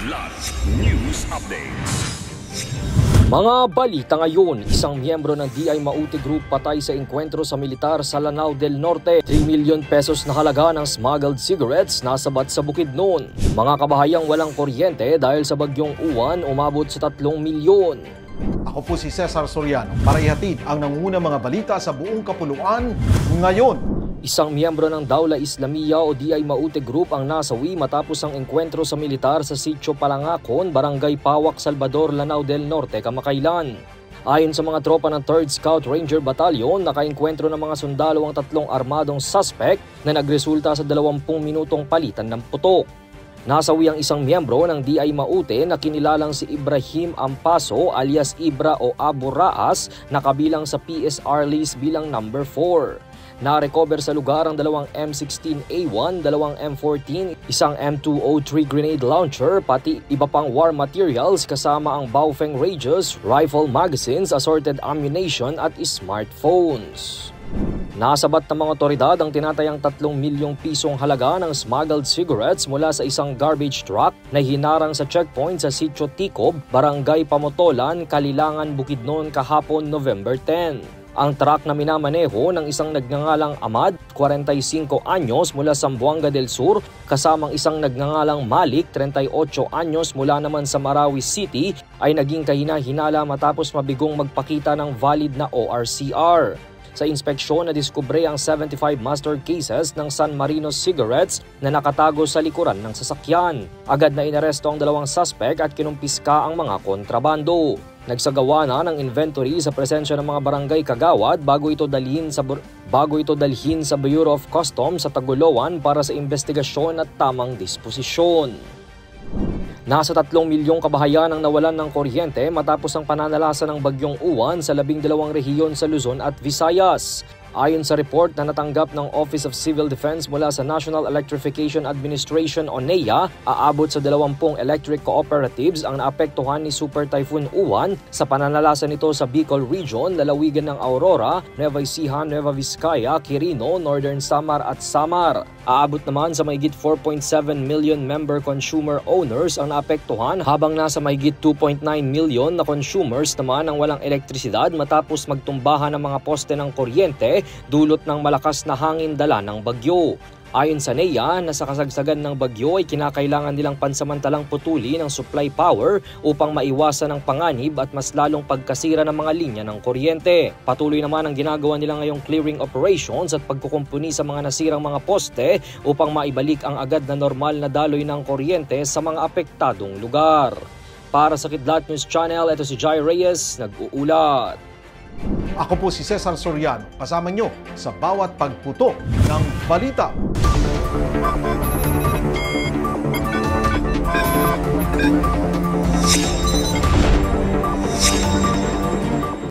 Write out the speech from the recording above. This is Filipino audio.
Kidlat News Updates. Mga balita ngayon, isang miyembro ng DI Maute Group patay sa engkwentro sa militar sa Lanao del Norte. 3 million pesos na halaga ng smuggled cigarettes nasabat sa Bukidnon. Mga kabahayang walang kuryente dahil sa bagyong Uwan umabot sa 3 milyon. Ako po si Cesar Soriano para ihatid ang nangungunang mga balita sa buong kapuluan ngayon. Isang miyembro ng Dawla Islamiyya o DI Maute Group ang nasawi matapos ang engkwentro sa militar sa Sitio Palangacon, Barangay Pawak, Salvador, Lanao del Norte, kamakailan. Ayon sa mga tropa ng 3rd Scout Ranger Battalion, nakaengkwentro ng mga sundalo ang 3 armadong suspect na nagresulta sa 20 minutong palitan ng putok. Nasawi ang isang miyembro ng DI Maute na kinilalang si Ibrahim Ampaso alias Ibra o Abu Raas na kabilang sa PSR list bilang number 4. Na-recover sa lugar ang 2 M16A1, 2 M14, isang M203 grenade launcher, pati iba pang war materials kasama ang Baofeng radius, rifle magazines, assorted ammunition at smartphones. Nasabat ng mga otoridad ang tinatayang 3 milyong pisong halaga ng smuggled cigarettes mula sa isang garbage truck na hinarang sa checkpoint sa Sitio Ticob, Barangay Pamotolan, Kalilangan, Bukidnon kahapon November 10. Ang truck na minamaneho ng isang nagngangalang Ahmad, 45 anyos mula Zamboanga del Sur, kasamang isang nagngangalang Malik, 38 anyos mula naman sa Marawi City, ay naging kahina-hinala matapos mabigong magpakita ng valid na ORCR. Sa inspeksyon, nadiskubre ang 75 master cases ng San Marino cigarettes na nakatago sa likuran ng sasakyan. Agad na inaresto ang 2 suspect at kinumpiska ang mga kontrabando. Nagsagawa na ng inventory sa presensya ng mga barangay kagawad bago ito dalhin sa Bureau of Customs sa Tagoloan para sa investigasyon at tamang disposisyon. Nasa 3 milyong kabahayan ang nawalan ng kuryente matapos ang pananalasa ng bagyong Uwan sa 12 rehiyon sa Luzon at Visayas. Ayon sa report na natanggap ng Office of Civil Defense mula sa National Electrification Administration o NEA, aabot sa 20 electric cooperatives ang naapektuhan ni Super Typhoon Uwan sa pananalasa nito sa Bicol Region, lalawigan ng Aurora, Nueva Ecija, Nueva Vizcaya, Quirino, Northern Samar at Samar. Aabot naman sa mahigit 4.7 million member consumer owners ang naapektuhan habang nasa mahigit 2.9 million na consumers naman ang walang elektrisidad matapos magtumbahan ng mga poste ng kuryente dulot ng malakas na hangin dala ng bagyo. Ayon sa NEA, na sa kasagsagan ng bagyo ay kinakailangan nilang pansamantalang putuli ng supply power upang maiwasan ang panganib at mas lalong pagkasira ng mga linya ng kuryente. Patuloy naman ang ginagawa nila ngayong clearing operations at pagkukumpuni sa mga nasirang mga poste upang maibalik ang agad na normal na daloy ng kuryente sa mga apektadong lugar. Para sa Kidlat News Channel, ito si Jai Reyes, nag-uulat. Ako po si Cesar Soriano, kasama nyo sa bawat pagputo ng balita.